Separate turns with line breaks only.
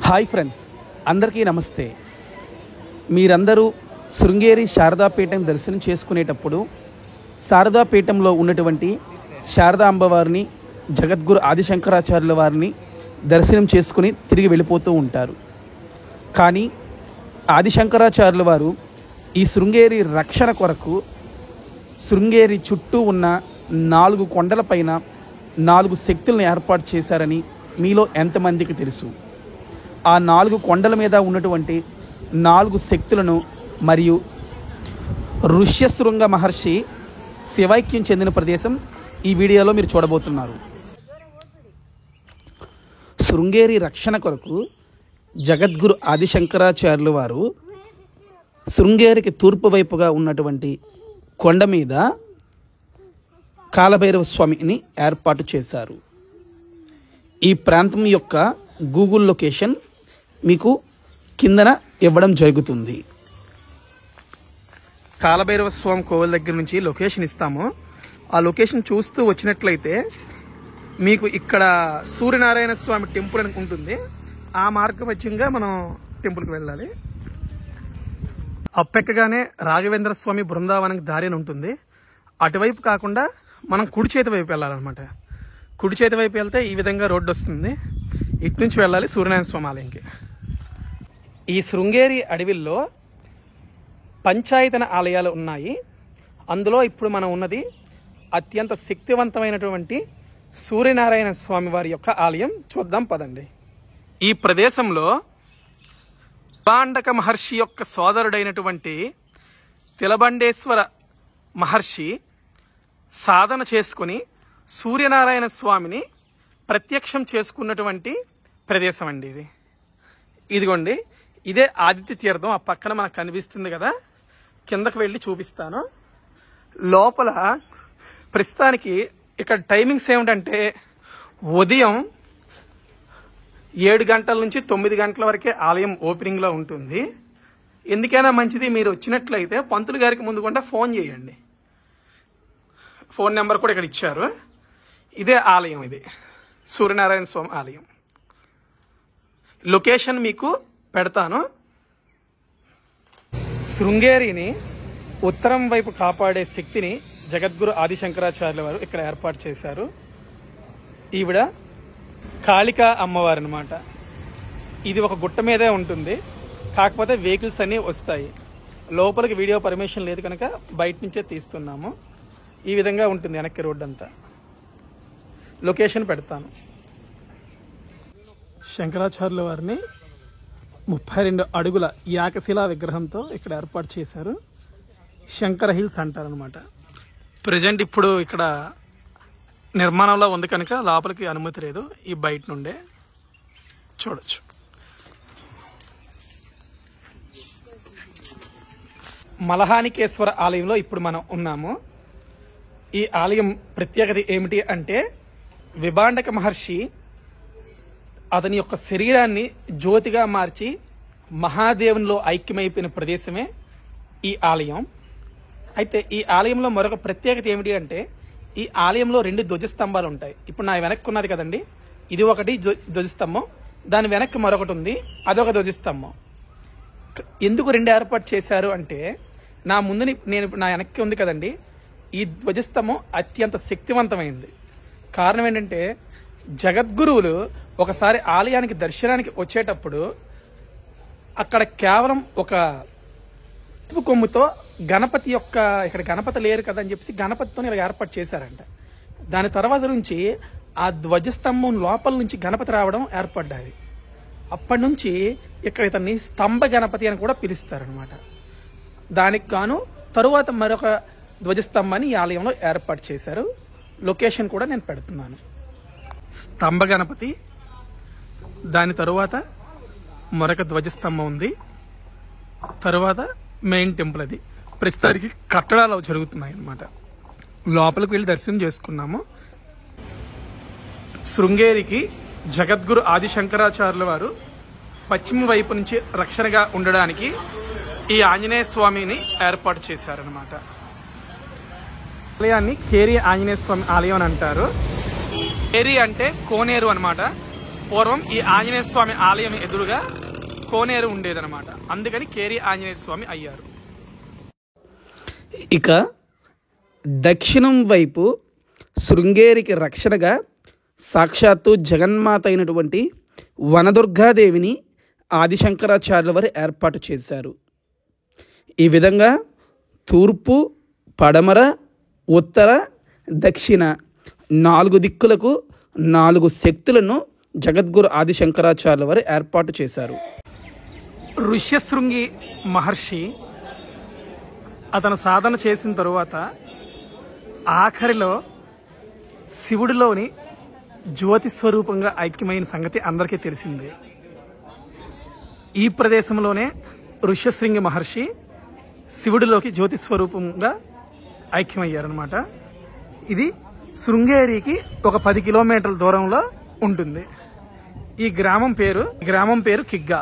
Hi friends, అందరికీ నమస్తే. మీరందరూ శృంగేరి శారదాపీఠం దర్శనం చేసుకునేటప్పుడు శారదాపీఠంలో ఉన్నటువంటి శారదా అమ్మవారిని, జగద్గురు ఆదిశంకరాచార్యుల వారిని దర్శనం చేసుకుని తిరిగి వెళ్ళిపోతూ ఉంటారు. కానీ ఆదిశంకరాచార్యుల వారు ఈ శృంగేరి రక్షణ కొరకు శృంగేరి చుట్టూ ఉన్న 4 కొండలపైన 4 శక్తులను ఏర్పాటు చేశారని మీలో ఎంతమందికి తెలుసు? ఆ 4 కొండల మీద ఉన్నటువంటి 4 శక్తులను మరియు ఋష్యశృంగ మహర్షి శివైక్యం చెందిన ప్రదేశం ఈ వీడియోలో మీరు చూడబోతున్నారు. శృంగేరి రక్షణ కొరకు జగద్గురు ఆదిశంకరాచార్యుల వారు శృంగేరికి తూర్పు వైపుగా ఉన్నటువంటి కొండ మీద కాలభైరవ స్వామిని ఏర్పాటు చేశారు. ఈ ప్రాంతం యొక్క గూగుల్ లొకేషన్ మీకు కిందన ఇవ్వడం జరుగుతుంది. కాలభైరవ స్వామి కోవిల దగ్గర నుంచి లొకేషన్ ఇస్తాము. ఆ లొకేషన్ చూస్తూ వచ్చినట్లయితే మీకు ఇక్కడ సూర్యనారాయణ స్వామి టెంపుల్ అని ఉంటుంది. ఆ మార్గమధ్యంగా మనం టెంపుల్కి వెళ్ళాలి. అప్పెక్కగానే రాఘవేంద్ర స్వామి బృందావనానికి దారి అని ఉంటుంది. అటువైపు కాకుండా మనం కుడి చేతి వైపు వెళ్ళాలన్నమాట. కుడి చేతి వైపు వెళ్తే ఈ విధంగా రోడ్డు వస్తుంది. ఇటు నుంచి వెళ్ళాలి సూర్యనారాయణ స్వామి ఆలయంకి. ఈ శృంగేరి అడవిల్లో పంచాయతన ఆలయాలు ఉన్నాయి. అందులో ఇప్పుడు మనం ఉన్నది అత్యంత శక్తివంతమైనటువంటి సూర్యనారాయణ స్వామి వారి యొక్క ఆలయం. చూద్దాం పదండి. ఈ ప్రదేశంలో విభాండక మహర్షి యొక్క సోదరుడైనటువంటి తిలబండేశ్వర మహర్షి సాధన చేసుకుని సూర్యనారాయణ స్వామిని ప్రత్యక్షం చేసుకున్నటువంటి ప్రదేశం అండి ఇది. ఇదిగోండి, ఇదే ఆదిత్య తీర్థం. ఆ పక్కన మనకు కనిపిస్తుంది కదా, కిందకు వెళ్ళి చూపిస్తాను. లోపల ప్రస్తుతానికి ఇక్కడ టైమింగ్స్ ఏమిటంటే ఉదయం 7 గంటల నుంచి 9 గంటల వరకే ఆలయం ఓపెనింగ్లో ఉంటుంది. ఎందుకైనా మంచిది, మీరు వచ్చినట్లయితే పంతులు గారికి ముందు కూడా ఫోన్ చేయండి. ఫోన్ నెంబర్ కూడా ఇక్కడ ఇచ్చారు. ఇదే ఆలయం, ఇది సూర్యనారాయణ స్వామి ఆలయం. లొకేషన్ మీకు పెడతాను. శృంగేరిని ఉత్తరం వైపు కాపాడే శక్తిని జగద్గురు ఆదిశంకరాచార్యుల వారు ఇక్కడ ఏర్పాటు చేశారు. ఈవిడ కాళికా అమ్మవారు అనమాట. ఇది ఒక గుట్ట మీదే ఉంటుంది, కాకపోతే వెహికల్స్ అన్నీ వస్తాయి. లోపలికి వీడియో పర్మిషన్ లేదు కనుక బయట నుంచే తీస్తున్నాము. ఈ విధంగా ఉంటుంది వెనక్కి రోడ్డు అంతా. లొకేషన్ పెడతాను. శంకరాచార్యుల వారిని 32 అడుగుల యాకశిలా విగ్రహంతో ఇక్కడ ఏర్పాటు చేశారు. శంకర హిల్స్ అంటారనమాట. ప్రజెంట్ ఇప్పుడు ఇక్కడ నిర్మాణంలో ఉంది కనుక లోపలికి అనుమతి లేదు. ఈ బయట నుండే చూడొచ్చు. మలహానికేశ్వర ఆలయంలో ఇప్పుడు మనం ఉన్నాము. ఈ ఆలయం ప్రత్యేకత ఏమిటి అంటే విభాండక మహర్షి అతని యొక్క శరీరాన్ని జ్యోతిగా మార్చి మహాదేవునిలో ఐక్యమైపోయిన ప్రదేశమే ఈ ఆలయం. అయితే ఈ ఆలయంలో మరొక ప్రత్యేకత ఏమిటి అంటే ఈ ఆలయంలో 2 ధ్వజస్తంభాలు ఉంటాయి. ఇప్పుడు నా వెనక్కి ఉన్నది కదండి, ఇది ఒకటి ధ్వజస్తంభం. దాని వెనక్కి మరొకటి ఉంది, అదొక ధ్వజస్తంభం. ఎందుకు 2 ఏర్పాటు చేశారు అంటే నా ముందు నా వెనక్కి ఉంది కదండి, ఈ ధ్వజస్తంభం అత్యంత శక్తివంతమైంది. కారణం ఏంటంటే జగద్గురువులు ఒకసారి ఆలయానికి దర్శనానికి వచ్చేటప్పుడు అక్కడ కేవలం ఒక కొమ్ముతో గణపతి యొక్క, ఇక్కడ గణపతి లేరు కదా అని చెప్పి గణపతితో ఇలా ఏర్పాటు చేశారంట. దాని తర్వాత నుంచి ఆ ధ్వజస్తంభం లోపల నుంచి గణపతి రావడం ఏర్పడ్డాయి. అప్పటి నుంచి ఇక్కడ ఇతన్ని స్తంభ గణపతి అని కూడా పిలుస్తారనమాట. దానికి గాను తరువాత మరొక ధ్వజస్తంభాన్ని ఈ ఆలయంలో ఏర్పాటు చేశారు. లొకేషన్ కూడా నేను పెడుతున్నాను. స్తంభ గణపతి, దాని తరువాత మరొక ధ్వజస్తంభం ఉంది, తరువాత మెయిన్ టెంపుల్. అది ప్రస్తుతానికి కట్టడాలు జరుగుతున్నాయి అన్నమాట. లోపలికి వెళ్ళి దర్శనం చేసుకున్నాము. శృంగేరికి జగద్గురు ఆదిశంకరాచార్యుల వారు పశ్చిమ వైపు నుంచి రక్షణగా ఉండడానికి ఈ ఆంజనేయ స్వామిని ఏర్పాటు చేశారనమాట. ఆలయాన్ని కేరి ఆంజనేయ స్వామి ఆలయం అని అంటారు. కేరి అంటే కోనేరు అనమాట. పూర్వం ఈ ఆంజనేయ స్వామి ఆలయం ఎదురుగా కోనేరు ఉండేదన్నమాట. అందుకని కేరి ఆంజనేయ స్వామి అయ్యారు. ఇక దక్షిణం వైపు శృంగేరికి రక్షణగా సాక్షాత్తు జగన్మాత అయినటువంటి వనదుర్గాదేవిని ఆదిశంకరాచార్యుల వారు ఏర్పాటు చేశారు. ఈ విధంగా తూర్పు, పడమర, ఉత్తర, దక్షిణ 4 దిక్కులకు 4 శక్తులను జగద్గురు ఆదిశంకరాచార్యుల వారు ఏర్పాటు చేశారు. ఋష్యశృంగి మహర్షి అతను సాధన చేసిన తరువాత ఆఖరిలో శివుడిలోని జ్యోతి స్వరూపంగా ఐక్యమైన సంగతి అందరికీ తెలిసిందే. ఈ ప్రదేశంలోనే ఋష్యశృంగి మహర్షి శివుడిలోకి జ్యోతి స్వరూపంగా ఐక్యమయ్యారనమాట. ఇది శృంగేరికి ఒక 10 కిలోమీటర్ల దూరంలో ఉంటుంది. ఈ గ్రామం పేరు కిగ్గా.